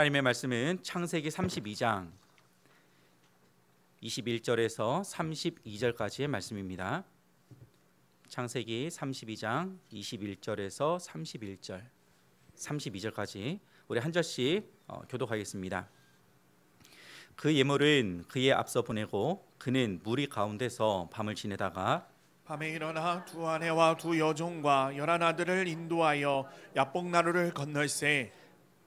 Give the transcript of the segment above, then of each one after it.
하나님의 말씀은 창세기 32장 21절에서 32절까지의 말씀입니다. 창세기 32장 21절에서 32절까지 우리 한 절씩 교독하겠습니다. 그 예물은 그의 앞서 보내고 그는 무리 가운데서 밤을 지내다가 밤에 일어나 두 아내와 두 여종과 11 아들을 인도하여 야복나루를 건널세.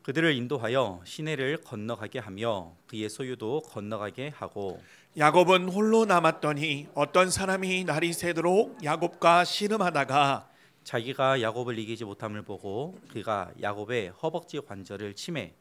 그들을 인도하여 시내를 건너가게 하며 그의 소유도 건너가게 하고 야곱은 홀로 남았더니 어떤 사람이 날이 새도록 야곱과 씨름하다가 자기가 야곱을 이기지 못함을 보고 그가 야곱의 허벅지 관절을 치매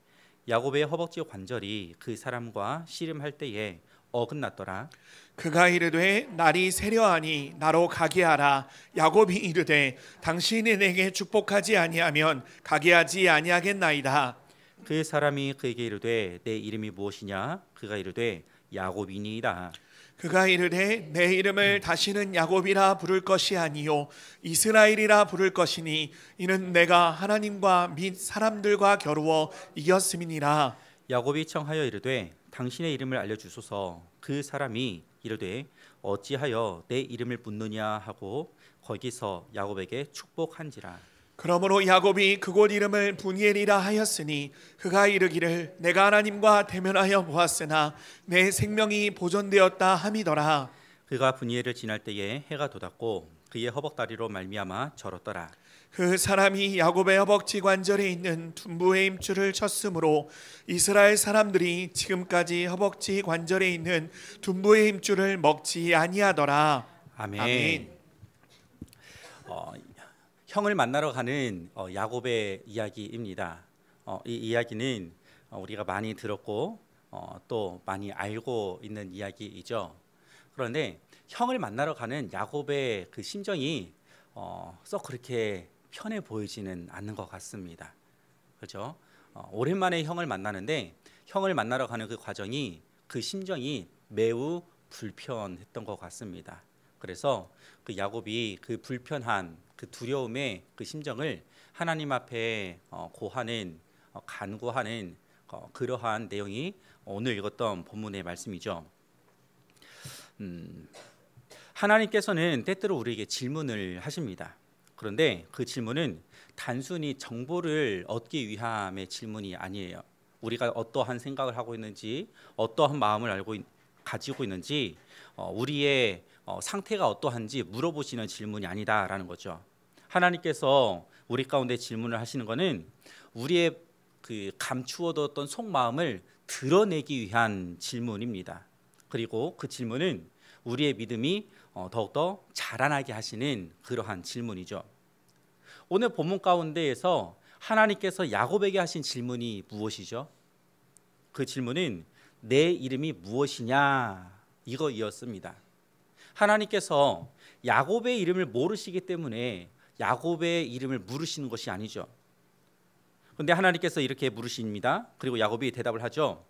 야곱의 허벅지 관절이 그 사람과 씨름할 때에 어긋났더라. 그가 이르되 날이 새려하니 나로 가게 하라. 야곱이 이르되 당신이 내게 축복하지 아니하면 가게 하지 아니하겠나이다. 그 사람이 그에게 이르되 내 이름이 무엇이냐? 그가 이르되 야곱이니이다. 그가 이르되 내 이름을 다시는 야곱이라 부를 것이 아니요 이스라엘이라 부를 것이니 이는 내가 하나님과 및 사람들과 겨루어 이겼음이니라. 야곱이 청하여 이르되 당신의 이름을 알려주소서. 그 사람이 이르되 어찌하여 내 이름을 묻느냐 하고 거기서 야곱에게 축복한지라. 그러므로 야곱이 그곳 이름을 분이엘이라 하였으니 그가 이르기를 내가 하나님과 대면하여 보았으나 내 생명이 보존되었다 함이더라. 그가 분이엘을 지날 때에 해가 돋았고 그의 허벅다리로 말미암아 절었더라. 그 사람이 야곱의 허벅지 관절에 있는 둔부의 힘줄을 쳤으므로 이스라엘 사람들이 지금까지 허벅지 관절에 있는 둔부의 힘줄을 먹지 아니하더라. 아멘. 형을 만나러 가는 야곱의 이야기입니다. 이 이야기는 우리가 많이 들었고 또 많이 알고 있는 이야기이죠. 그런데 형을 만나러 가는 야곱의 그 심정이 썩 그렇게 편해 보이지는 않는 것 같습니다. 그렇죠? 오랜만에 형을 만나는데 형을 만나러 가는 그 과정이 그 심정이 매우 불편했던 것 같습니다. 그래서 그 야곱이 그 불편한 그 두려움의 그 심정을 하나님 앞에 고하는 간구하는 그러한 내용이 오늘 읽었던 본문의 말씀이죠. 하나님께서는 때때로 우리에게 질문을 하십니다. 그런데 그 질문은 단순히 정보를 얻기 위함의 질문이 아니에요. 우리가 어떠한 생각을 하고 있는지, 어떠한 마음을 가지고 있는지, 우리의 상태가 어떠한지 물어보시는 질문이 아니다라는 거죠. 하나님께서 우리 가운데 질문을 하시는 것은 우리의 그 감추어뒀던 속마음을 드러내기 위한 질문입니다. 그리고 그 질문은 우리의 믿음이 더욱더 자라나게 하시는 그러한 질문이죠. 오늘 본문 가운데에서 하나님께서 야곱에게 하신 질문이 무엇이죠? 그 질문은 내 이름이 무엇이냐 이거이었습니다. 하나님께서 야곱의 이름을 모르시기 때문에 야곱의 이름을 물으시는 것이 아니죠. 그런데 하나님께서 이렇게 물으십니다. 그리고 야곱이 대답을 하죠.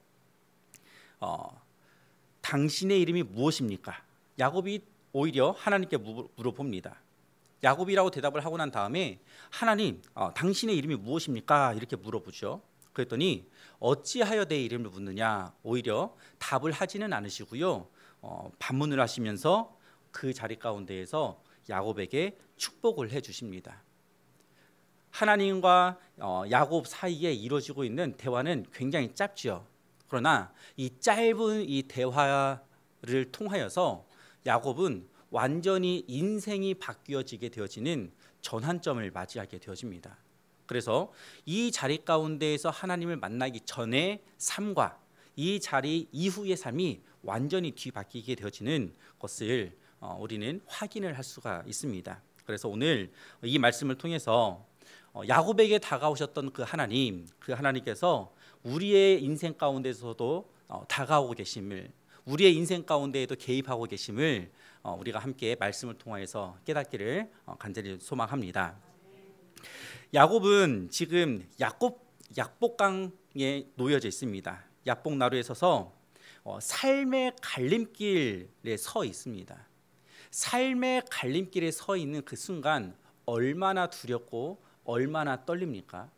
당신의 이름이 무엇입니까? 야곱이 오히려 하나님께 물어봅니다. 야곱이라고 대답을 하고 난 다음에 하나님, 당신의 이름이 무엇입니까? 이렇게 물어보죠. 그랬더니 어찌하여 내 이름을 묻느냐? 오히려 답을 하지는 않으시고요. 반문을 하시면서 그 자리 가운데에서 야곱에게 축복을 해주십니다. 하나님과 야곱 사이에 이루어지고 있는 대화는 굉장히 짧죠. 그러나 이 짧은 이 대화를 통하여서 야곱은 완전히 인생이 바뀌어지게 되어지는 전환점을 맞이하게 되어집니다. 그래서 이 자리 가운데에서 하나님을 만나기 전의 삶과 이 자리 이후의 삶이 완전히 뒤바뀌게 되어지는 것을 우리는 확인을 할 수가 있습니다. 그래서 오늘 이 말씀을 통해서 야곱에게 다가오셨던 그 하나님께서 우리의 인생 가운데서도 다가오고 계심을, 우리의 인생 가운데에도 개입하고 계심을 우리가 함께 말씀을 통해서 깨닫기를 간절히 소망합니다. 야곱은 지금 약복강에 놓여져 있습니다. 약복나루에 서서 삶의 갈림길에 서 있습니다. 삶의 갈림길에 서 있는 그 순간 얼마나 두렵고 얼마나 떨립니까?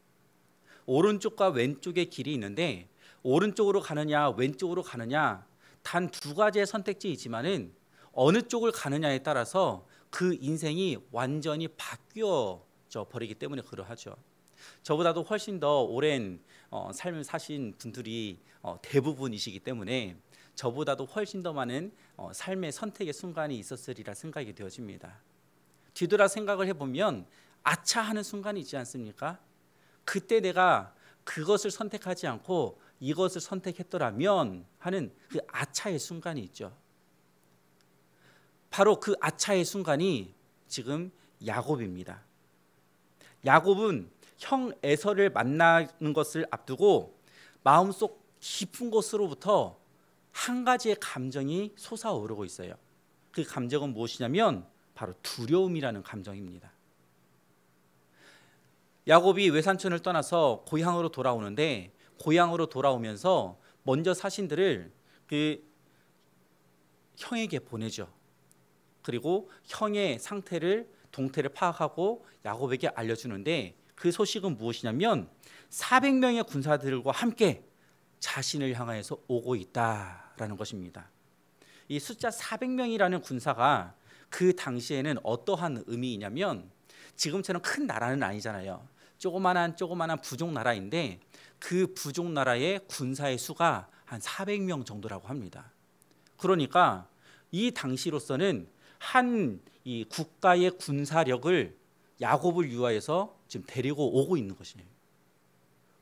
오른쪽과 왼쪽의 길이 있는데 오른쪽으로 가느냐 왼쪽으로 가느냐 단 두 가지의 선택지이지만은 어느 쪽을 가느냐에 따라서 그 인생이 완전히 바뀌어져 버리기 때문에 그러하죠. 저보다도 훨씬 더 오랜 삶을 사신 분들이 대부분이시기 때문에 저보다도 훨씬 더 많은 삶의 선택의 순간이 있었으리라 생각이 되어집니다. 뒤돌아 생각을 해보면 아차 하는 순간이 있지 않습니까? 그때 내가 그것을 선택하지 않고 이것을 선택했더라면 하는 그 아차의 순간이 있죠. 바로 그 아차의 순간이 지금 야곱입니다. 야곱은 형 에서를 만나는 것을 앞두고 마음속 깊은 곳으로부터 한 가지의 감정이 솟아오르고 있어요. 그 감정은 무엇이냐면 바로 두려움이라는 감정입니다. 야곱이 외삼촌을 떠나서 고향으로 돌아오는데 고향으로 돌아오면서 먼저 사신들을 그 형에게 보내죠. 그리고 형의 동태를 파악하고 야곱에게 알려주는데 그 소식은 무엇이냐면 400명의 군사들과 함께 자신을 향하여서 오고 있다라는 것입니다. 이 숫자 400명이라는 군사가 그 당시에는 어떠한 의미이냐면 지금처럼 큰 나라는 아니잖아요. 조그만한 부족 나라인데 그 부족 나라의 군사의 수가 한 400명 정도라고 합니다. 그러니까 이 당시로서는 이 국가의 군사력을 야곱을 유하여서 지금 데리고 오고 있는 것이에요.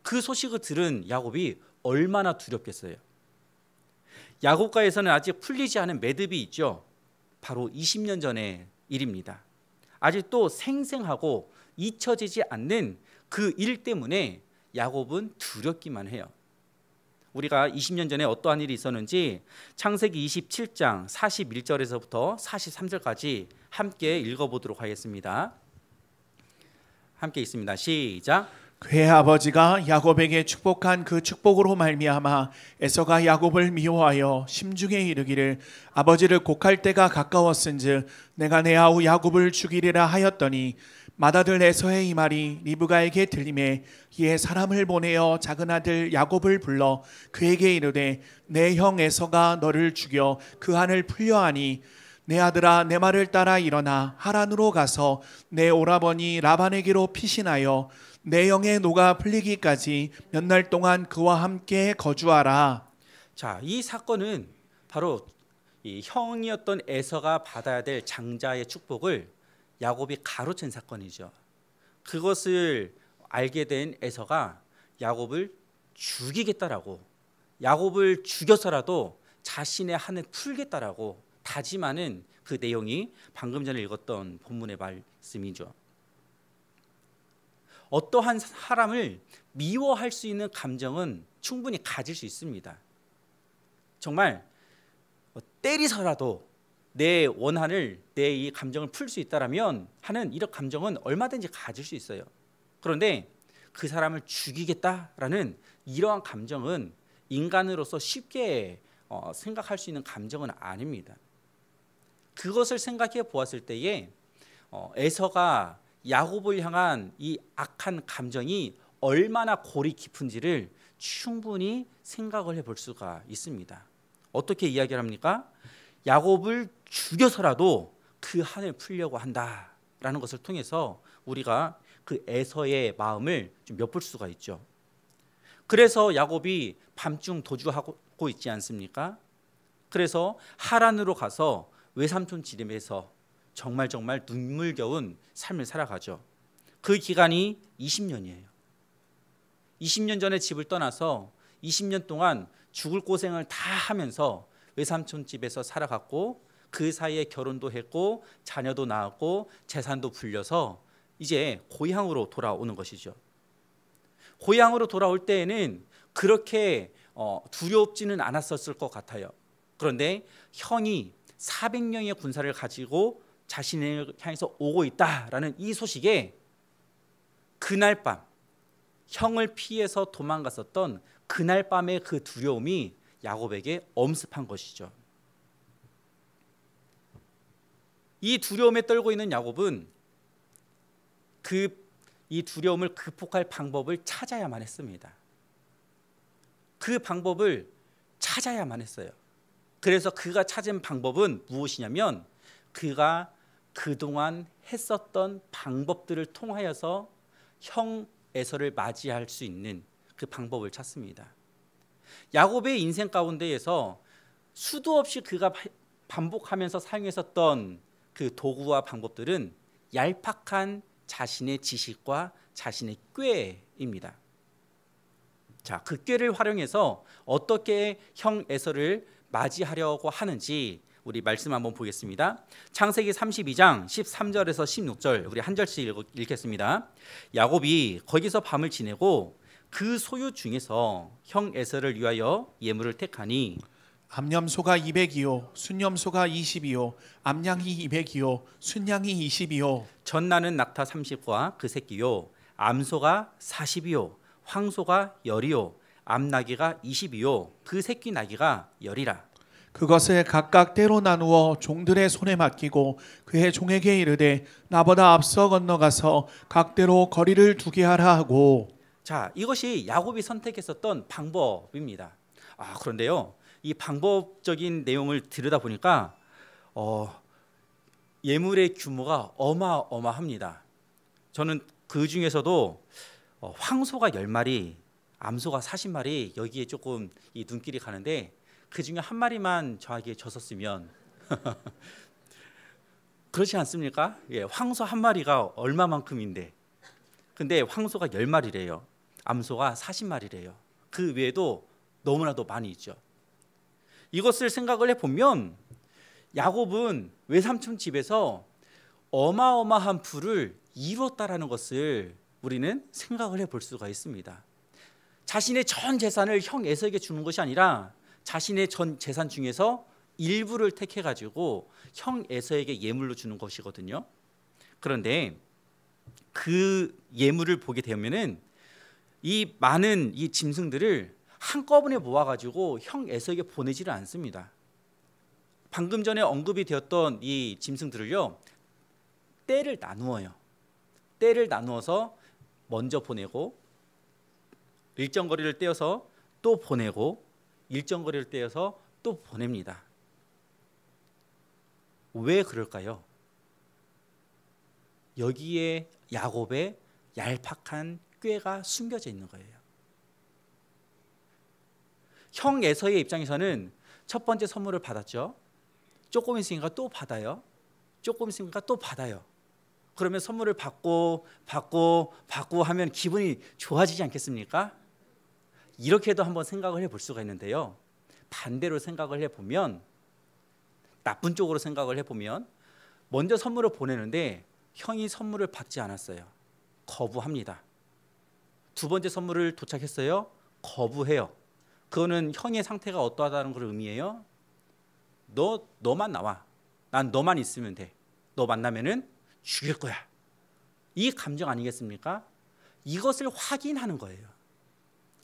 그 소식을 들은 야곱이 얼마나 두렵겠어요. 야곱가에서는 아직 풀리지 않은 매듭이 있죠. 바로 20년 전의 일입니다. 아직도 생생하고 잊혀지지 않는 그 일 때문에 야곱은 두렵기만 해요. 우리가 20년 전에 어떠한 일이 있었는지 창세기 27장 41절에서부터 43절까지 함께 읽어보도록 하겠습니다. 함께 있습니다. 시작. 그의 아버지가 야곱에게 축복한 그 축복으로 말미암아 에서가 야곱을 미워하여 심중에 이르기를 아버지를 곡할 때가 가까웠은즉 내가 내 아우 야곱을 죽이리라 하였더니 맏아들 에서의 이 말이 리브가에게 들리매 이에 사람을 보내어 작은 아들 야곱을 불러 그에게 이르되 내 형 에서가 너를 죽여 그 한을 풀려하니 내 아들아 내 말을 따라 일어나 하란으로 가서 내 오라버니 라반에게로 피신하여 내 영의 노가 풀리기까지 몇 날 동안 그와 함께 거주하라. 자, 이 사건은 바로 이 형이었던 에서가 받아야 될 장자의 축복을 야곱이 가로챈 사건이죠. 그것을 알게 된 에서가 야곱을 죽이겠다라고, 야곱을 죽여서라도 자신의 한을 풀겠다라고 다짐하는 그 내용이 방금 전에 읽었던 본문의 말씀이죠. 어떠한 사람을 미워할 수 있는 감정은 충분히 가질 수 있습니다. 정말 때리서라도 내 원한을, 내 이 감정을 풀 수 있다라면 하는 이런 감정은 얼마든지 가질 수 있어요. 그런데 그 사람을 죽이겠다라는 이러한 감정은 인간으로서 쉽게 생각할 수 있는 감정은 아닙니다. 그것을 생각해 보았을 때에 에서가 야곱을 향한 이 악한 감정이 얼마나 골이 깊은지를 충분히 생각을 해볼 수가 있습니다. 어떻게 이야기를 합니까? 야곱을 죽여서라도 그 한을 풀려고 한다라는 것을 통해서 우리가 그 에서의 마음을 좀 엿볼 수가 있죠. 그래서 야곱이 밤중 도주하고 있지 않습니까? 그래서 하란으로 가서 외삼촌 집에서 정말 눈물겨운 삶을 살아가죠. 그 기간이 20년이에요. 20년 전에 집을 떠나서 20년 동안 죽을 고생을 다 하면서 외삼촌 집에서 살아갔고 그 사이에 결혼도 했고 자녀도 낳았고 재산도 불려서 이제 고향으로 돌아오는 것이죠. 고향으로 돌아올 때에는 그렇게 두렵지는 않았었을 것 같아요. 그런데 형이 400명의 군사를 가지고 자신을 향해서 오고 있다라는 이 소식에 그날 밤 형을 피해서 도망갔었던 그날 밤의 그 두려움이 야곱에게 엄습한 것이죠. 이 두려움에 떨고 있는 야곱은 그 이 두려움을 극복할 방법을 찾아야만 했습니다. 그 방법을 찾아야만 했어요. 그래서 그가 찾은 방법은 무엇이냐면 그가 그동안 했었던 방법들을 통하여서 형 에서를 맞이할 수 있는 그 방법을 찾습니다. 야곱의 인생 가운데에서 수도 없이 그가 반복하면서 사용했었던 그 도구와 방법들은 얄팍한 자신의 지식과 자신의 꾀입니다. 자, 그 꾀를 활용해서 어떻게 형 에서를 맞이하려고 하는지 우리 말씀 한번 보겠습니다. 창세기 32장 13절에서 16절 우리 한 절씩 읽겠습니다. 야곱이 거기서 밤을 지내고 그 소유 중에서 형 에서를 위하여 예물을 택하니 암염소가 200이요 순염소가 20이요 암양이 200이요 순양이 20이요 전나는 낙타 30과 그 새끼요 암소가 40이요 황소가 10이요 암나귀가 20이요 그 새끼 나귀가 10이라. 그것을 각각 때로 나누어 종들의 손에 맡기고 그의 종에게 이르되 나보다 앞서 건너가서 각대로 거리를 두게 하라 하고. 자, 이것이 야곱이 선택했었던 방법입니다. 그런데요, 이 방법적인 내용을 들여다보니까 예물의 규모가 어마어마합니다. 저는 그 중에서도 황소가 10마리, 암소가 40마리 여기에 조금 이 눈길이 가는데 그 중에 한 마리만 저에게 줬었으면 그렇지 않습니까? 예, 황소 한 마리가 얼마만큼인데 근데 황소가 10마리래요. 암소가 40마리래요. 그 외에도 너무나도 많이 있죠. 이것을 생각을 해보면 야곱은 외삼촌 집에서 어마어마한 부를 이루었다라는 것을 우리는 생각을 해볼 수가 있습니다. 자신의 전 재산을 형 에서에게 주는 것이 아니라 자신의 전 재산 중에서 일부를 택해가지고 형 에서에게 예물로 주는 것이거든요. 그런데 그 예물을 보게 되면은 이 많은 이 짐승들을 한꺼번에 모아가지고 형 에서에게 보내지를 않습니다. 방금 전에 언급이 되었던 이 짐승들을요, 때를 나누어요. 때를 나누어서 먼저 보내고 일정 거리를 떼어서 또 보내고 일정 거리를 떼어서 또 보냅니다. 왜 그럴까요? 여기에 야곱의 얄팍한 꾀가 숨겨져 있는 거예요. 형 에서의 입장에서는 첫 번째 선물을 받았죠. 조금 있으니까 또 받아요. 조금 있으니까 또 받아요. 그러면 선물을 받고 하면 기분이 좋아지지 않겠습니까? 이렇게도 한번 생각을 해볼 수가 있는데요. 반대로 생각을 해보면, 나쁜 쪽으로 생각을 해보면 먼저 선물을 보내는데 형이 선물을 받지 않았어요. 거부합니다. 두 번째 선물을 도착했어요. 거부해요. 그거는 형의 상태가 어떠하다는 걸 의미해요. 너만 나와. 난 너만 있으면 돼. 너 만나면은 죽일 거야. 이 감정 아니겠습니까? 이것을 확인하는 거예요.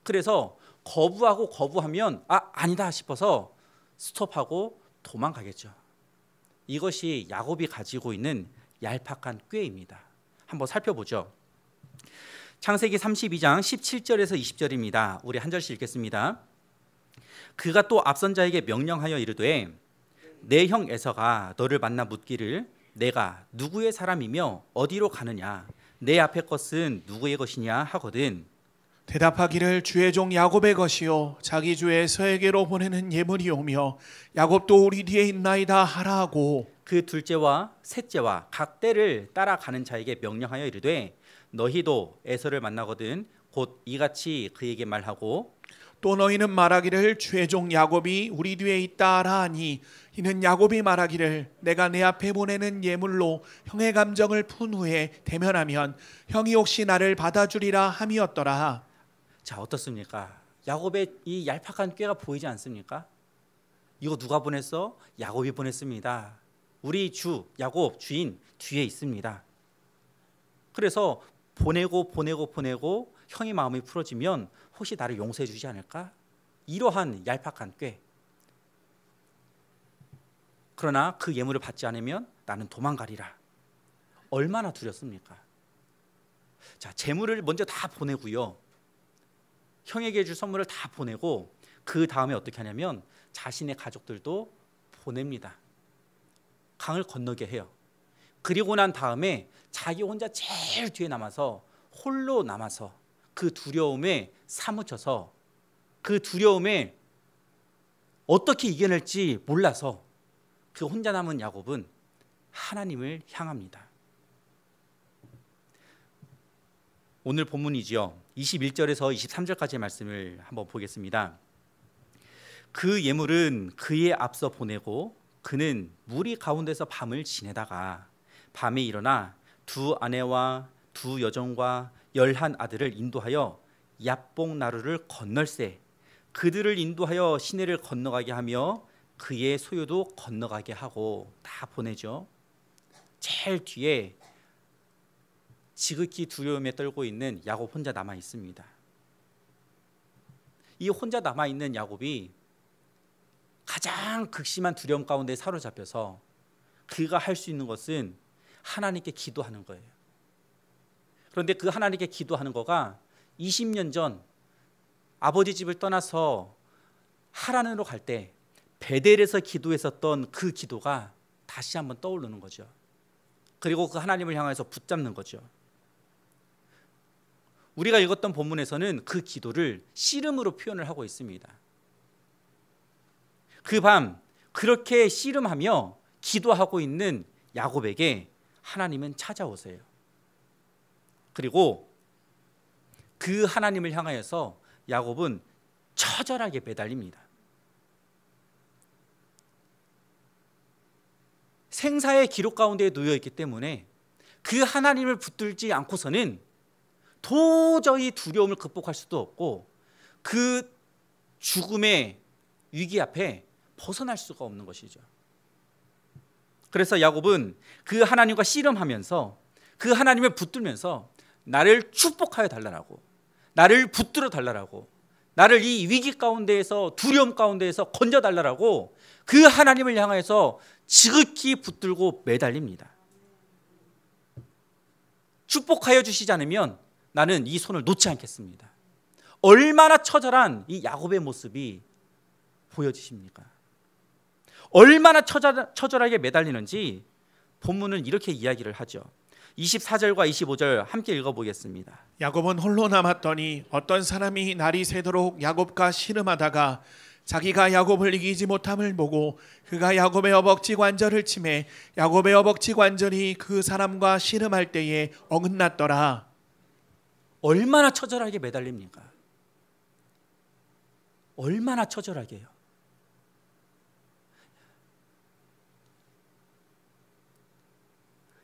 그래서 거부하면 아니다 싶어서 스톱하고 도망가겠죠. 이것이 야곱이 가지고 있는 얄팍한 꾀입니다. 한번 살펴보죠. 창세기 32장 17절에서 20절입니다. 우리 한 절씩 읽겠습니다. 그가 또 앞선 자에게 명령하여 이르되 내 형 에서가 너를 만나 묻기를 내가 누구의 사람이며 어디로 가느냐 내 앞의 것은 누구의 것이냐 하거든. 대답하기를 주의 종 야곱의 것이요 자기 주 에서에게로 보내는 예물이오며 야곱도 우리 뒤에 있나이다 하라 하고. 그 둘째와 셋째와 각 때를 따라가는 자에게 명령하여 이르되 너희도 에서를 만나거든 곧 이같이 그에게 말하고. 또 너희는 말하기를 주의 종 야곱이 우리 뒤에 있다 하라 하니 이는 야곱이 말하기를 내가 내 앞에 보내는 예물로 형의 감정을 푼 후에 대면하면 형이 혹시 나를 받아주리라 함이었더라. 자, 어떻습니까? 야곱의 이 얄팍한 꾀가 보이지 않습니까? 이거 누가 보냈어? 야곱이 보냈습니다. 우리 주 야곱 주인 뒤에 있습니다. 그래서 보내고 형의 마음이 풀어지면 혹시 나를 용서해 주지 않을까? 이러한 얄팍한 꾀. 그러나 그 예물을 받지 않으면 나는 도망가리라. 얼마나 두렵습니까? 자, 재물을 먼저 다 보내고요. 형에게 줄 선물을 다 보내고 그 다음에 어떻게 하냐면 자신의 가족들도 보냅니다. 강을 건너게 해요. 그리고 난 다음에 자기 혼자 제일 뒤에 남아서 홀로 남아서 그 두려움에 사무쳐서 그 두려움에 어떻게 이겨낼지 몰라서 그 혼자 남은 야곱은 하나님을 향합니다. 오늘 본문이지요. 21절에서 23절까지의 말씀을 한번 보겠습니다. 그 예물은 그의 앞서 보내고 그는 무리 가운데서 밤을 지내다가 밤에 일어나 두 아내와 두 여종과 11 아들을 인도하여 얍봉 나루를 건널세 그들을 인도하여 시내를 건너가게 하며 그의 소유도 건너가게 하고 다 보내죠. 제일 뒤에 지극히 두려움에 떨고 있는 야곱 혼자 남아 있습니다. 이 혼자 남아 있는 야곱이 가장 극심한 두려움 가운데 사로잡혀서 그가 할 수 있는 것은 하나님께 기도하는 거예요. 그런데 그 하나님께 기도하는 거가 20년 전 아버지 집을 떠나서 하란으로 갈 때 베델에서 기도했었던 그 기도가 다시 한번 떠오르는 거죠. 그리고 그 하나님을 향해서 붙잡는 거죠. 우리가 읽었던 본문에서는 그 기도를 씨름으로 표현을 하고 있습니다. 그 밤 그렇게 씨름하며 기도하고 있는 야곱에게 하나님은 찾아오세요. 그리고 그 하나님을 향하여서 야곱은 처절하게 매달립니다. 생사의 기록 가운데 놓여 있기 때문에 그 하나님을 붙들지 않고서는 도저히 두려움을 극복할 수도 없고 그 죽음의 위기 앞에 벗어날 수가 없는 것이죠. 그래서 야곱은 그 하나님과 씨름하면서 그 하나님을 붙들면서 나를 축복하여 달라고, 나를 붙들어 달라고, 나를 이 위기 가운데에서 두려움 가운데에서 건져 달라고 그 하나님을 향해서 지극히 붙들고 매달립니다. 축복하여 주시지 않으면 나는 이 손을 놓지 않겠습니다. 얼마나 처절한 이 야곱의 모습이 보여지십니까? 얼마나 처절하게 매달리는지 본문은 이렇게 이야기를 하죠. 24절과 25절 함께 읽어보겠습니다. 야곱은 홀로 남았더니 어떤 사람이 날이 새도록 야곱과 씨름하다가 자기가 야곱을 이기지 못함을 보고 그가 야곱의 허벅지 관절을 치매 야곱의 허벅지 관절이 그 사람과 씨름할 때에 어긋났더라. 얼마나 처절하게 매달립니까? 얼마나 처절하게요.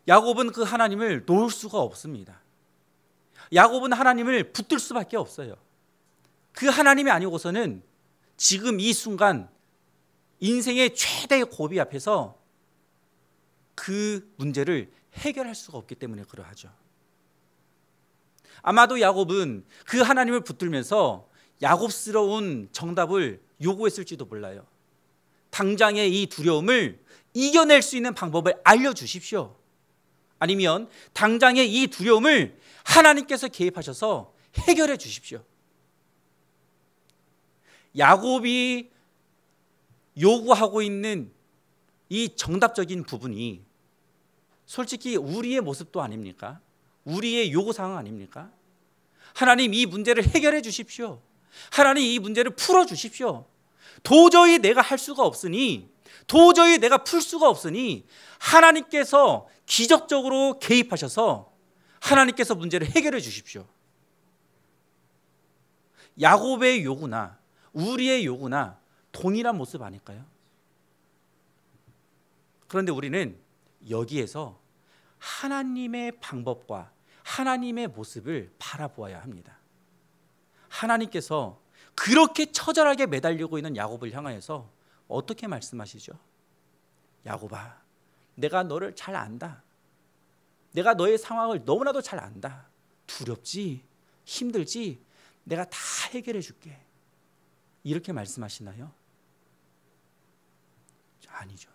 야곱은 그 하나님을 놓을 수가 없습니다. 야곱은 하나님을 붙들 수밖에 없어요. 그 하나님이 아니고서는 지금 이 순간 인생의 최대의 고비 앞에서 그 문제를 해결할 수가 없기 때문에 그러하죠. 아마도 야곱은 그 하나님을 붙들면서 야곱스러운 정답을 요구했을지도 몰라요. 당장의 이 두려움을 이겨낼 수 있는 방법을 알려주십시오. 아니면 당장의 이 두려움을 하나님께서 개입하셔서 해결해 주십시오. 야곱이 요구하고 있는 이 정답적인 부분이 솔직히 우리의 모습도 아닙니까? 우리의 요구사항 아닙니까? 하나님 이 문제를 해결해 주십시오. 하나님 이 문제를 풀어 주십시오. 도저히 내가 할 수가 없으니, 도저히 내가 풀 수가 없으니 하나님께서 기적적으로 개입하셔서 하나님께서 문제를 해결해 주십시오. 야곱의 요구나 우리의 요구나 동일한 모습 아닐까요? 그런데 우리는 여기에서 하나님의 방법과 하나님의 모습을 바라보아야 합니다. 하나님께서 그렇게 처절하게 매달리고 있는 야곱을 향하여서 어떻게 말씀하시죠? 야곱아, 내가 너를 잘 안다. 내가 너의 상황을 너무나도 잘 안다. 두렵지? 힘들지? 내가 다 해결해 줄게. 이렇게 말씀하시나요? 아니죠.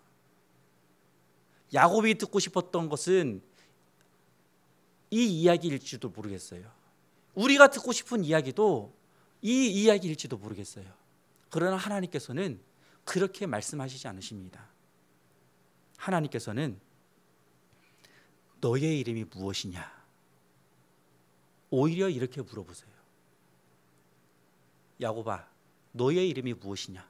야곱이 듣고 싶었던 것은 이 이야기일지도 모르겠어요. 우리가 듣고 싶은 이야기도 이 이야기일지도 모르겠어요. 그러나 하나님께서는 그렇게 말씀하시지 않으십니다. 하나님께서는 너의 이름이 무엇이냐? 오히려 이렇게 물어보세요. 야곱아, 너의 이름이 무엇이냐?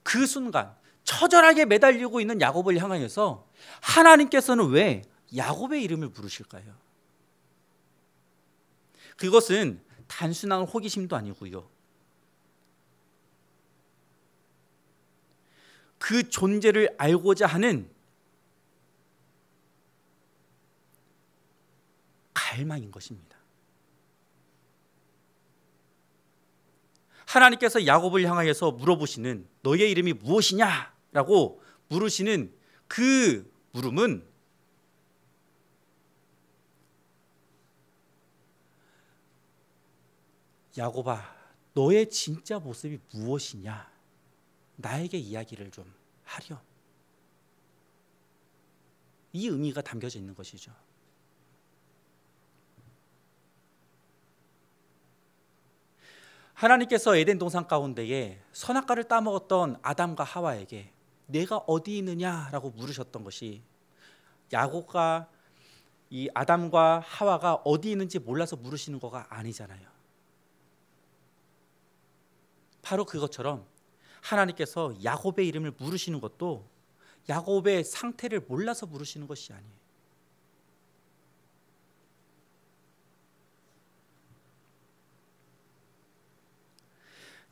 그 순간 처절하게 매달리고 있는 야곱을 향하여서 하나님께서는 왜 야곱의 이름을 부르실까요? 그것은 단순한 호기심도 아니고요. 그 존재를 알고자 하는 갈망인 것입니다. 하나님께서 야곱을 향하여서 물어보시는 너의 이름이 무엇이냐라고 물으시는 그 물음은 야곱아, 너의 진짜 모습이 무엇이냐? 나에게 이야기를 좀 하렴. 이 의미가 담겨져 있는 것이죠. 하나님께서 에덴 동산 가운데에 선악과를 따먹었던 아담과 하와에게 내가 어디 있느냐라고 물으셨던 것이 야곱과 이 아담과 하와가 어디 있는지 몰라서 물으시는 거가 아니잖아요. 바로 그것처럼 하나님께서 야곱의 이름을 물으시는 것도 야곱의 상태를 몰라서 물으시는 것이 아니에요.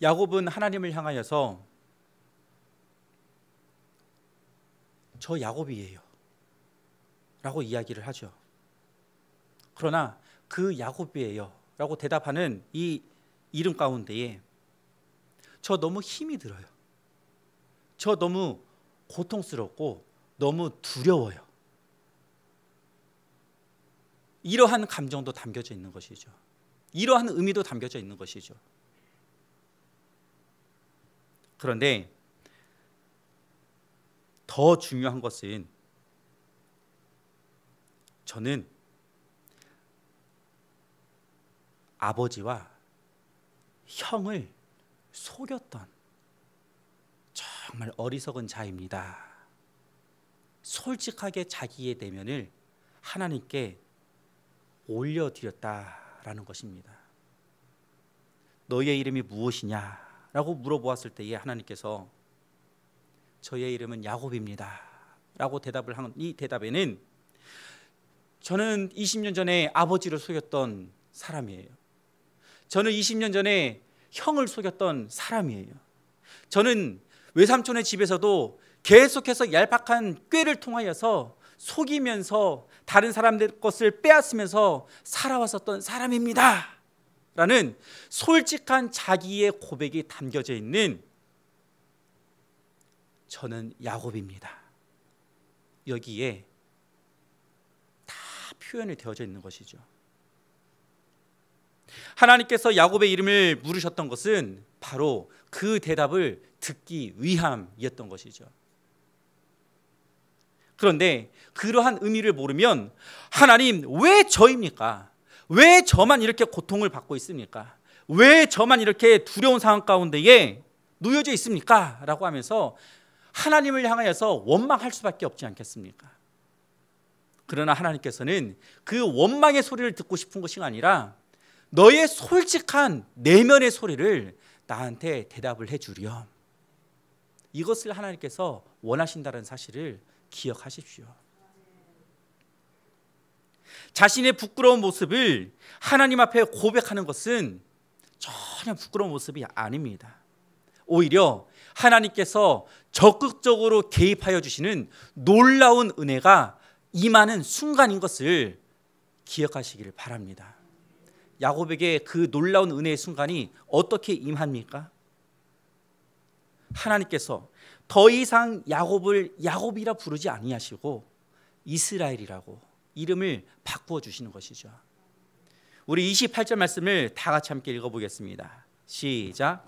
야곱은 하나님을 향하여서 저 야곱이에요 라고 이야기를 하죠. 그러나 그 야곱이에요 라고 대답하는 이 이름 가운데에 저 너무 힘이 들어요. 저 너무 고통스럽고 너무 두려워요. 이러한 감정도 담겨져 있는 것이죠. 이러한 의미도 담겨져 있는 것이죠. 그런데 더 중요한 것은 저는 아버지와 형을 속였던 정말 어리석은 자입니다. 솔직하게 자기의 내면을 하나님께 올려드렸다라는 것입니다. 너의 이름이 무엇이냐라고 물어보았을 때에 하나님께서 저의 이름은 야곱입니다 라고 대답을 한 이 대답에는 저는 20년 전에 아버지를 속였던 사람이에요. 저는 20년 전에 형을 속였던 사람이에요. 저는 외삼촌의 집에서도 계속해서 얄팍한 꾀를 통하여서 속이면서 다른 사람들 것을 빼앗으면서 살아왔었던 사람입니다 라는 솔직한 자기의 고백이 담겨져 있는 저는 야곱입니다. 여기에 다 표현이 되어져 있는 것이죠. 하나님께서 야곱의 이름을 물으셨던 것은 바로 그 대답을 듣기 위함이었던 것이죠. 그런데 그러한 의미를 모르면 하나님 왜 저입니까? 왜 저만 이렇게 고통을 받고 있습니까? 왜 저만 이렇게 두려운 상황 가운데에 놓여져 있습니까? 라고 하면서 하나님을 향하여서 원망할 수밖에 없지 않겠습니까? 그러나 하나님께서는 그 원망의 소리를 듣고 싶은 것이 아니라 너의 솔직한 내면의 소리를 나한테 대답을 해주렴. 이것을 하나님께서 원하신다는 사실을 기억하십시오. 자신의 부끄러운 모습을 하나님 앞에 고백하는 것은 전혀 부끄러운 모습이 아닙니다. 오히려 하나님께서 적극적으로 개입하여 주시는 놀라운 은혜가 임하는 순간인 것을 기억하시기를 바랍니다. 야곱에게 그 놀라운 은혜의 순간이 어떻게 임합니까? 하나님께서 더 이상 야곱을 야곱이라 부르지 아니하시고 이스라엘이라고 이름을 바꾸어 주시는 것이죠. 우리 28절 말씀을 다 같이 함께 읽어보겠습니다. 시작.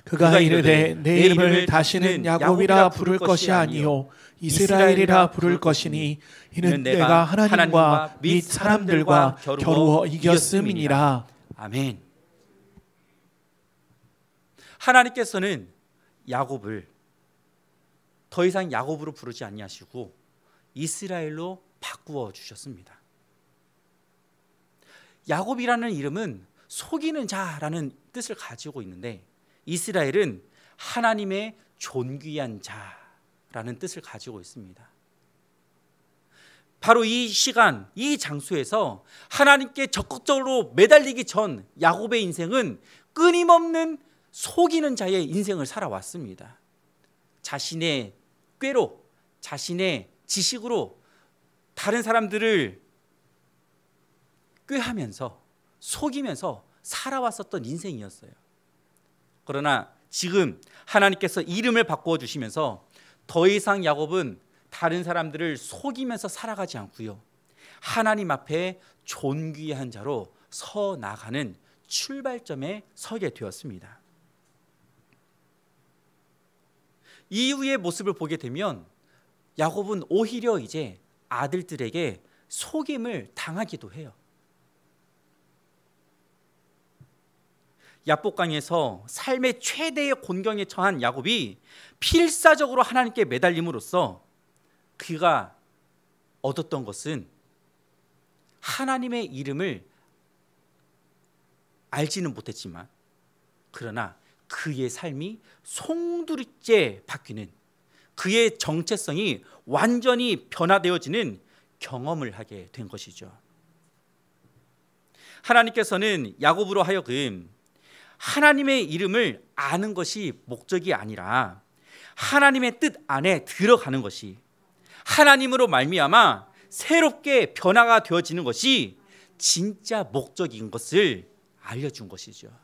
그가 이르되 내 이름을 다시는 야곱이라 부를 것이 아니요 이스라엘이라 부를 것이니 이는 내가 하나님과 및 사람들과 겨루어 이겼음이니라. 아멘. 하나님께서는 야곱을 더 이상 야곱으로 부르지 아니하시고 이스라엘로 바꾸어 주셨습니다. 야곱이라는 이름은 속이는 자라는 뜻을 가지고 있는데 이스라엘은 하나님의 존귀한 자라는 뜻을 가지고 있습니다. 바로 이 시간, 이 장소에서 하나님께 적극적으로 매달리기 전 야곱의 인생은 끊임없는 속이는 자의 인생을 살아왔습니다. 자신의 꾀로, 자신의 지식으로 다른 사람들을 꾀하면서 속이면서 살아왔었던 인생이었어요. 그러나 지금 하나님께서 이름을 바꾸어 주시면서 더 이상 야곱은 다른 사람들을 속이면서 살아가지 않고요, 하나님 앞에 존귀한 자로 서 나가는 출발점에 서게 되었습니다. 이후의 모습을 보게 되면 야곱은 오히려 이제 아들들에게 속임을 당하기도 해요. 야복강에서 삶의 최대의 곤경에 처한 야곱이 필사적으로 하나님께 매달림으로써 그가 얻었던 것은 하나님의 이름을 알지는 못했지만 그러나 그의 삶이 송두리째 바뀌는, 그의 정체성이 완전히 변화되어지는 경험을 하게 된 것이죠. 하나님께서는 야곱으로 하여금 하나님의 이름을 아는 것이 목적이 아니라 하나님의 뜻 안에 들어가는 것이, 하나님으로 말미암아 새롭게 변화가 되어지는 것이 진짜 목적인 것을 알려준 것이죠.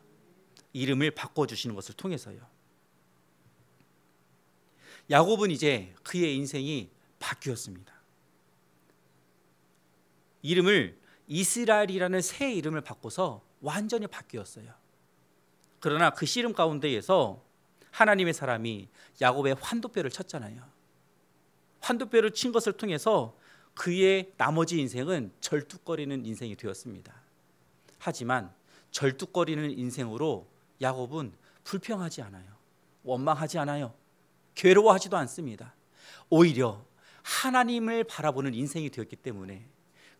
이름을 바꿔주시는 것을 통해서요. 야곱은 이제 그의 인생이 바뀌었습니다. 이름을 이스라엘이라는 새 이름을 바꿔서 완전히 바뀌었어요. 그러나 그 씨름 가운데에서 하나님의 사람이 야곱의 환도뼈를 쳤잖아요. 환도뼈를 친 것을 통해서 그의 나머지 인생은 절뚝거리는 인생이 되었습니다. 하지만 절뚝거리는 인생으로 야곱은 불평하지 않아요. 원망하지 않아요. 괴로워하지도 않습니다. 오히려 하나님을 바라보는 인생이 되었기 때문에,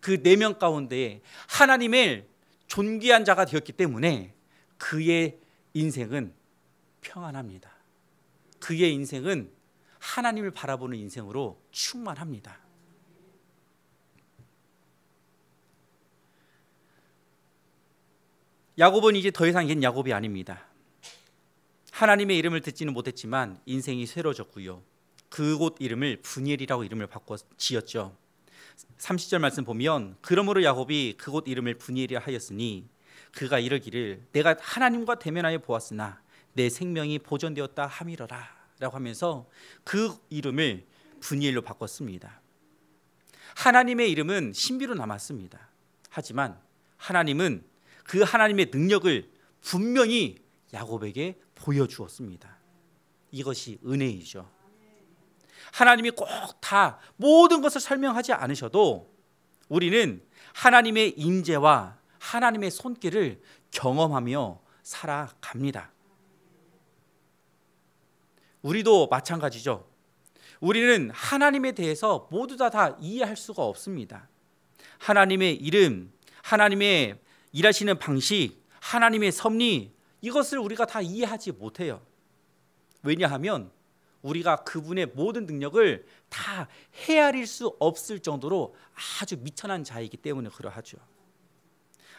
그 내면 가운데 하나님을 존귀한 자가 되었기 때문에 그의 인생은 평안합니다. 그의 인생은 하나님을 바라보는 인생으로 충만합니다. 야곱은 이제 더 이상 옛 야곱이 아닙니다. 하나님의 이름을 듣지는 못했지만 인생이 새로워졌고요, 그곳 이름을 브니엘이라고 이름을 바꿔 지었죠. 30절 말씀 보면 그러므로 야곱이 그곳 이름을 브니엘이라 하였으니 그가 이르기를 내가 하나님과 대면하여 보았으나 내 생명이 보존되었다 함이러라 라고 하면서 그 이름을 브니엘로 바꿨습니다. 하나님의 이름은 신비로 남았습니다. 하지만 하나님은 그 하나님의 능력을 분명히 야곱에게 보여주었습니다. 이것이 은혜이죠. 하나님이 꼭 다 모든 것을 설명하지 않으셔도 우리는 하나님의 임재와 하나님의 손길을 경험하며 살아갑니다. 우리도 마찬가지죠. 우리는 하나님에 대해서 모두 다 이해할 수가 없습니다. 하나님의 이름, 하나님의 일하시는 방식, 하나님의 섭리, 이것을 우리가 다 이해하지 못해요. 왜냐하면 우리가 그분의 모든 능력을 다 헤아릴 수 없을 정도로 아주 미천한 자이기 때문에 그러하죠.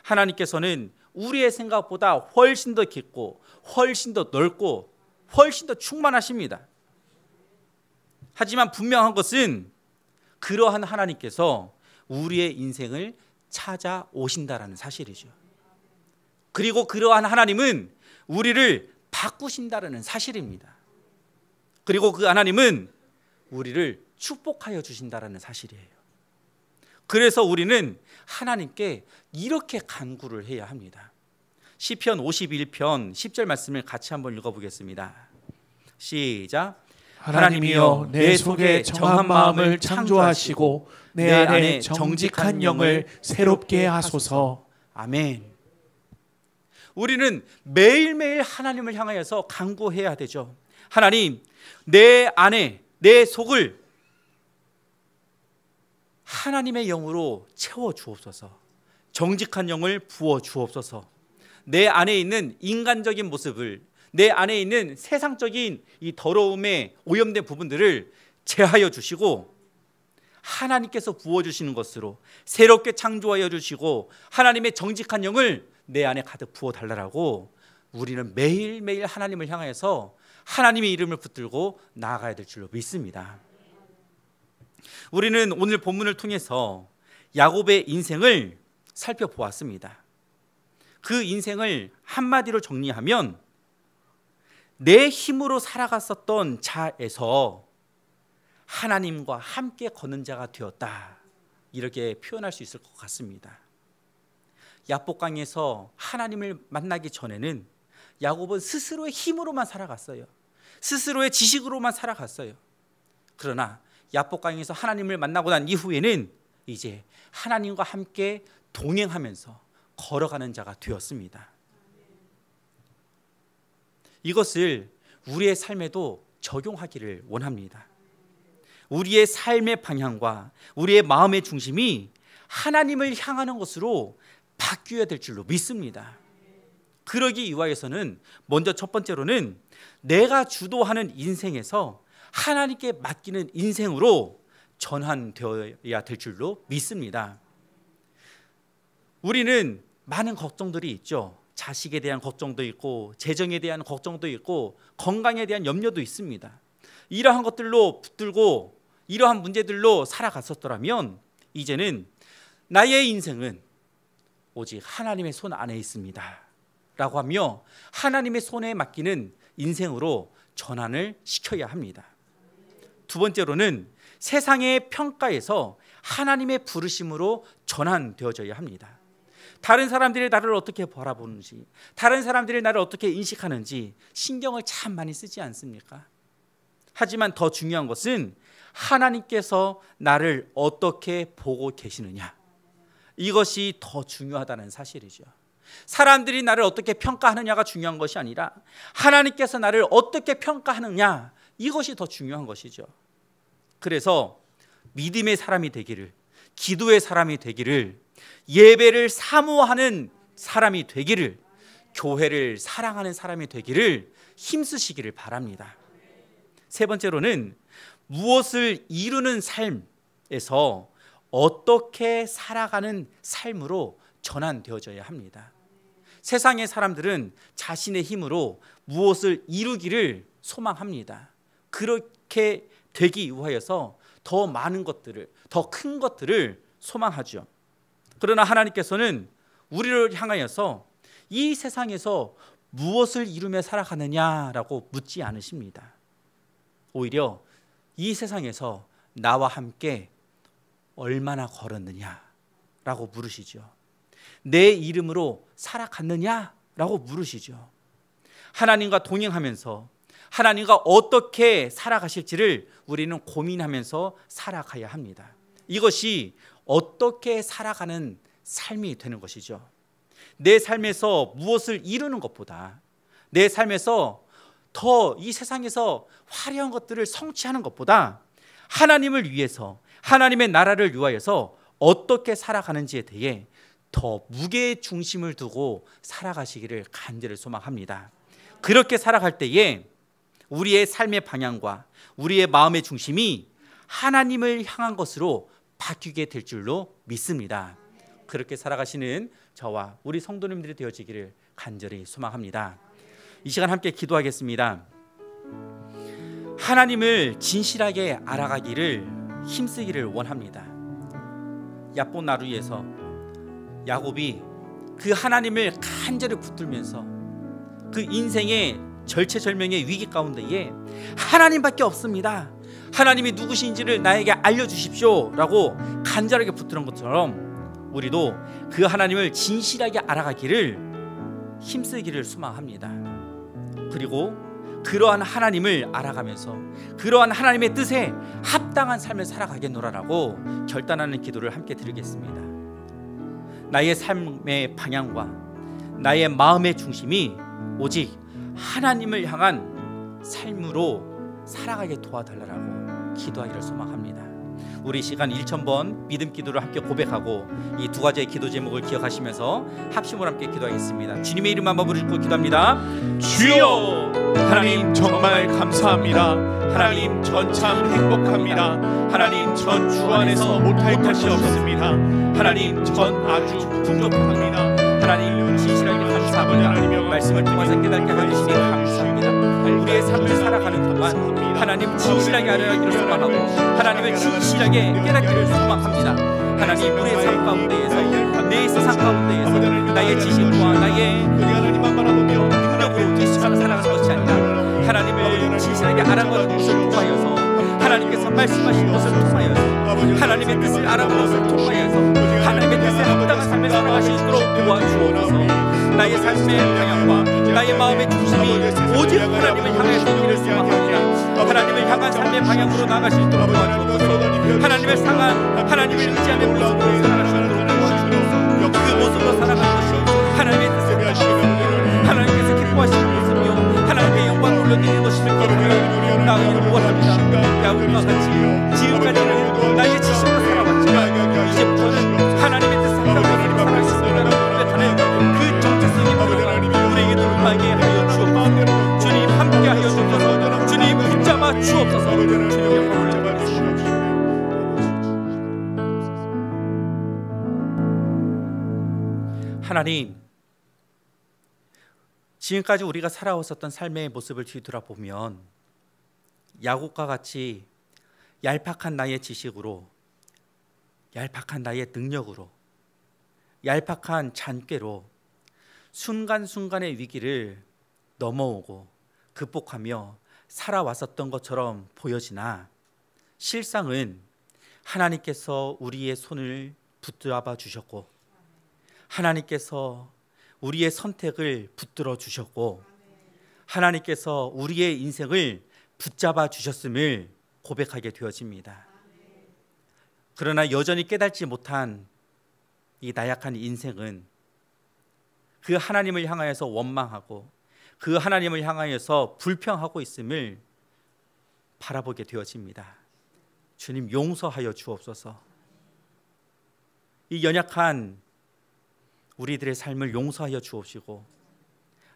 하나님께서는 우리의 생각보다 훨씬 더 깊고 훨씬 더 넓고 훨씬 더 충만하십니다. 하지만 분명한 것은 그러한 하나님께서 우리의 인생을 찾아오신다라는 사실이죠. 그리고 그러한 하나님은 우리를 바꾸신다라는 사실입니다. 그리고 그 하나님은 우리를 축복하여 주신다라는 사실이에요. 그래서 우리는 하나님께 이렇게 간구를 해야 합니다. 시편 51편 10절 말씀을 같이 한번 읽어보겠습니다. 시작. 하나님이여 내 속에 정한 마음을 창조하시고 내 안에 정직한 영을 새롭게 하소서. 아멘. 우리는 매일매일 하나님을 향하여서 간구해야 되죠. 하나님, 내 안에 내 속을 하나님의 영으로 채워 주옵소서. 정직한 영을 부어 주옵소서. 내 안에 있는 인간적인 모습을, 내 안에 있는 세상적인 이 더러움에 오염된 부분들을 제하여 주시고 하나님께서 부어주시는 것으로 새롭게 창조하여 주시고 하나님의 정직한 영을 내 안에 가득 부어달라고 우리는 매일매일 하나님을 향하여서 하나님의 이름을 붙들고 나아가야 될 줄로 믿습니다. 우리는 오늘 본문을 통해서 야곱의 인생을 살펴보았습니다. 그 인생을 한마디로 정리하면 내 힘으로 살아갔었던 자에서 하나님과 함께 걷는 자가 되었다, 이렇게 표현할 수 있을 것 같습니다. 야복강에서 하나님을 만나기 전에는 야곱은 스스로의 힘으로만 살아갔어요. 스스로의 지식으로만 살아갔어요. 그러나 야복강에서 하나님을 만나고 난 이후에는 이제 하나님과 함께 동행하면서 걸어가는 자가 되었습니다. 이것을 우리의 삶에도 적용하기를 원합니다. 우리의 삶의 방향과 우리의 마음의 중심이 하나님을 향하는 것으로 바뀌어야 될 줄로 믿습니다. 그러기 위하여서는 먼저 첫 번째로는 내가 주도하는 인생에서 하나님께 맡기는 인생으로 전환되어야 될 줄로 믿습니다. 우리는 많은 걱정들이 있죠. 자식에 대한 걱정도 있고 재정에 대한 걱정도 있고 건강에 대한 염려도 있습니다. 이러한 것들로 붙들고 이러한 문제들로 살아갔었더라면 이제는 나의 인생은 오직 하나님의 손 안에 있습니다 라고 하며 하나님의 손에 맡기는 인생으로 전환을 시켜야 합니다. 두 번째로는 세상의 평가에서 하나님의 부르심으로 전환되어져야 합니다. 다른 사람들이 나를 어떻게 바라보는지, 다른 사람들이 나를 어떻게 인식하는지 신경을 참 많이 쓰지 않습니까? 하지만 더 중요한 것은 하나님께서 나를 어떻게 보고 계시느냐, 이것이 더 중요하다는 사실이죠. 사람들이 나를 어떻게 평가하느냐가 중요한 것이 아니라 하나님께서 나를 어떻게 평가하느냐, 이것이 더 중요한 것이죠. 그래서 믿음의 사람이 되기를, 기도의 사람이 되기를, 예배를 사모하는 사람이 되기를, 교회를 사랑하는 사람이 되기를 힘쓰시기를 바랍니다. 세 번째로는 무엇을 이루는 삶에서 어떻게 살아가는 삶으로 전환되어져야 합니다. 세상의 사람들은 자신의 힘으로 무엇을 이루기를 소망합니다. 그렇게 되기 위하여서 더 많은 것들을, 더 큰 것들을 소망하죠. 그러나 하나님께서는 우리를 향하여서 이 세상에서 무엇을 이루며 살아가느냐라고 묻지 않으십니다. 오히려 이 세상에서 나와 함께 얼마나 걸었느냐라고 물으시죠. 내 이름으로 살아갔느냐라고 물으시죠. 하나님과 동행하면서 하나님과 어떻게 살아가실지를 우리는 고민하면서 살아가야 합니다. 이것이 어떻게 살아가는 삶이 되는 것이죠. 내 삶에서 무엇을 이루는 것보다, 내 삶에서 더 이 세상에서 화려한 것들을 성취하는 것보다 하나님을 위해서, 하나님의 나라를 위하여서 어떻게 살아가는지에 대해 더 무게의 중심을 두고 살아가시기를 간절히 소망합니다. 그렇게 살아갈 때에 우리의 삶의 방향과 우리의 마음의 중심이 하나님을 향한 것으로 바뀌게 될 줄로 믿습니다. 그렇게 살아가시는 저와 우리 성도님들이 되어지기를 간절히 소망합니다. 이 시간 함께 기도하겠습니다. 하나님을 진실하게 알아가기를 힘쓰기를 원합니다. 야복 나루에서 야곱이 그 하나님을 간절히 붙들면서 그 인생의 절체절명의 위기 가운데에 하나님밖에 없습니다, 하나님이 누구신지를 나에게 알려주십시오 라고 간절하게 붙드는 것처럼 우리도 그 하나님을 진실하게 알아가기를 힘쓰기를 소망합니다. 그리고 그러한 하나님을 알아가면서 그러한 하나님의 뜻에 합당한 삶을 살아가겠노라라고 결단하는 기도를 함께 드리겠습니다. 나의 삶의 방향과 나의 마음의 중심이 오직 하나님을 향한 삶으로 살아가게 도와달라고 기도하기를 소망합니다. 우리 시간 1000번 믿음 기도를 함께 고백하고 이 두 가지의 기도 제목을 기억하시면서 합심으로 함께 기도하겠습니다. 주님의 이름 한번 부르짖고 기도합니다. 주여, 하나님 정말 감사합니다. 하나님 전 참 행복합니다. 하나님 전 주 안에서 못할 것이 없습니다. 하나님 전 아주 풍족합니다. 하나님 진실하게 감사합니다. 말씀을 통해서 깨닫게 해주시니 감사합니다. 우리의 삶을 살아가는 동안 하나님 진실하게 알아가기를 소망하고 하나님을 진실하게 깨닫기를 소망합니다. 하나님 우리의 삶 가운데에서 내 세상 가운데에서 나의 지식과 나의 능력으로 진실하게 살아가는 것이 아니라 하나님을 진실하게 알아가는 것을 통하여서 하나님께서 말씀하신 것을 통하여서 하나님의 뜻을 알아보는 것을 통하여서 하나님의 뜻에 합당한 삶을 살아갈 수 있도록 도와주옵소서. 나의 삶의 방향과 나의 마음의 중심이 오직 하나님을 향해서 길을 소망합니다. 하나님을 향한 삶의 방향으로 나아갈 수 있도록 도와주옵소서. 하나님을 향한 하나님을 의지하는 모습으로 살아갈 수 있도록 도와주옵소서. 그 모습으로 살아가는 것이 하나님의 뜻을 하나님께서 기뻐하시는 모습이요 하나님의 영광을 올려드리는 것임을 기억하여 나아가기를 원합니다. 야곱과 같이 지금까지는 나의 지식으로 살아왔지만 이제부터는 하나님의 뜻을 합당하게 살아갈 수 있다라고 고백하는 그 정체성이 바로 우리에게도 임하게 하여 주옵소서. 주님 함께하여 주옵소서. 주님 붙잡아 주옵소서. 주님 영광을 하나님, 지금까지 우리가 살아왔었던 삶의 모습을 뒤돌아보면 야곱과 같이 얄팍한 나의 지식으로, 얄팍한 나의 능력으로, 얄팍한 잔꾀로 순간순간의 위기를 넘어오고 극복하며 살아왔었던 것처럼 보여지나 실상은 하나님께서 우리의 손을 붙잡아 주셨고 하나님께서 우리의 선택을 붙들어 주셨고 하나님께서 우리의 인생을 붙잡아 주셨음을 고백하게 되어집니다. 그러나 여전히 깨닫지 못한 이 나약한 인생은 그 하나님을 향하여서 원망하고 그 하나님을 향하여서 불평하고 있음을 바라보게 되어집니다. 주님 용서하여 주옵소서. 이 연약한 우리들의 삶을 용서하여 주옵시고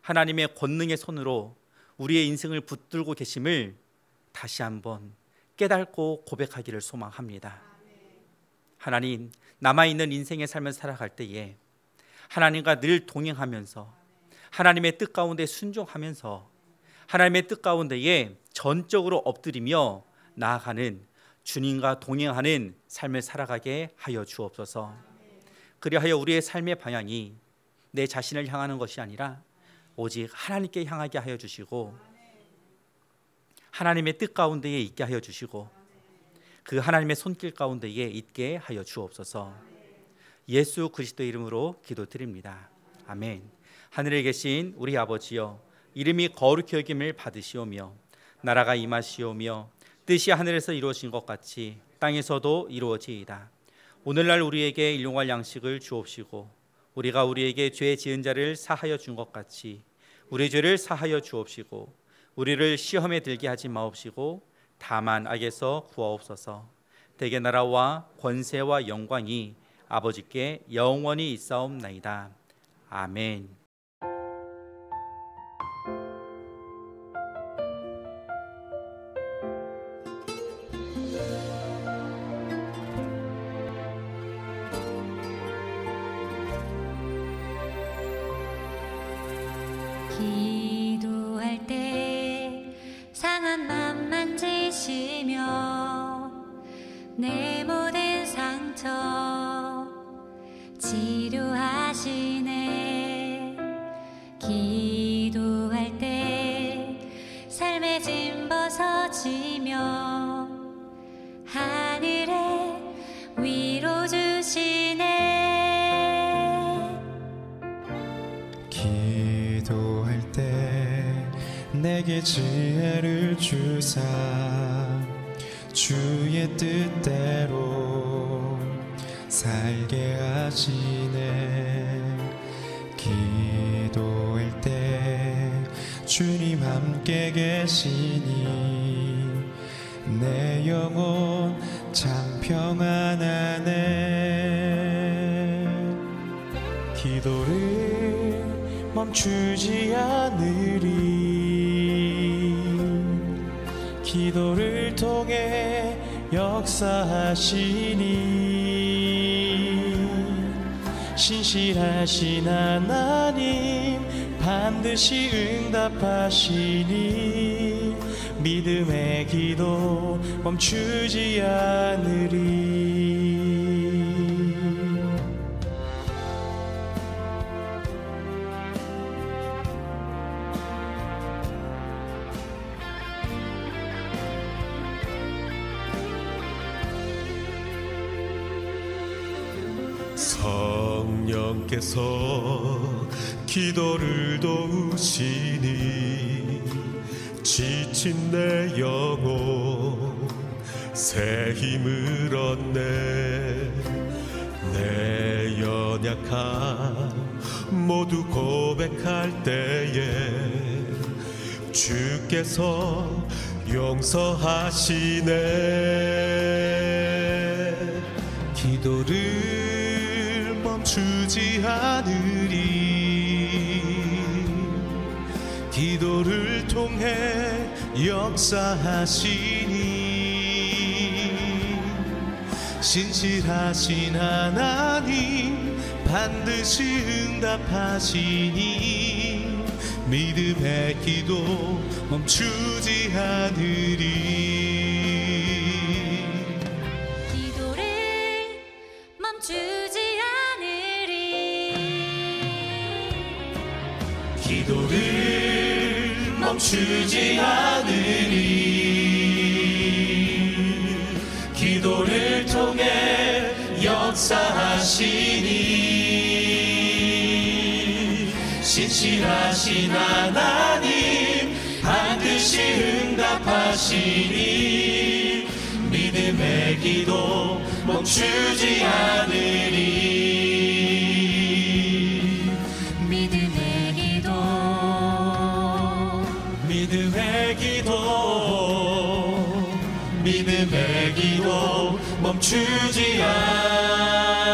하나님의 권능의 손으로 우리의 인생을 붙들고 계심을 다시 한번 깨닫고 고백하기를 소망합니다. 하나님, 남아있는 인생의 삶을 살아갈 때에 하나님과 늘 동행하면서 하나님의 뜻 가운데 순종하면서 하나님의 뜻 가운데에 전적으로 엎드리며 나아가는 주님과 동행하는 삶을 살아가게 하여 주옵소서. 그리하여 우리의 삶의 방향이 내 자신을 향하는 것이 아니라 오직 하나님께 향하게 하여 주시고 하나님의 뜻 가운데에 있게 하여 주시고 그 하나님의 손길 가운데에 있게 하여 주옵소서. 예수 그리스도의 이름으로 기도드립니다. 아멘. 하늘에 계신 우리 아버지여, 이름이 거룩히 여김을 받으시오며 나라가 임하시오며 뜻이 하늘에서 이루어진 것 같이 땅에서도 이루어지이다. 오늘날 우리에게 일용할 양식을 주옵시고 우리가 우리에게 죄 지은 자를 사하여 준 것 같이 우리 죄를 사하여 주옵시고 우리를 시험에 들게 하지 마옵시고 다만 악에서 구하옵소서. 대개 나라와 권세와 영광이 아버지께 영원히 있사옵나이다. 아멘. 기도할 때 상한 맘 만지시며 내 모든 상처 치료하시네. 기도할 때 삶의 짐 벗어지며 하늘에 위로 주시네. 내게 지혜를 주사 주의 뜻대로 살게 하시네. 기도할 때 주님 함께 계시니 내 영혼 참 평안하네. 기도를 멈추지 않으리. 기도를 통해 역사하시니 신실하신 하나님 반드시 응답하시니 믿음의 기도 멈추지 않으리. 성령께서 기도를 도우시니 지친 내 영혼 새 힘을 얻네. 내 연약함 모두 고백할 때에 주께서 용서하시네. 기도를 멈추지 않으리. 기도를 통해 역사하시니 신실하신 하나님 반드시 응답하시니 믿음의 기도 멈추지 않으리. 기도를 멈추지 않으리. 기도를 통해 역사하시니 신실하신 하나님 반드시 응답하시니 믿음의 기도 멈추지 않으리. 믿음의 기도 멈추지 않으리.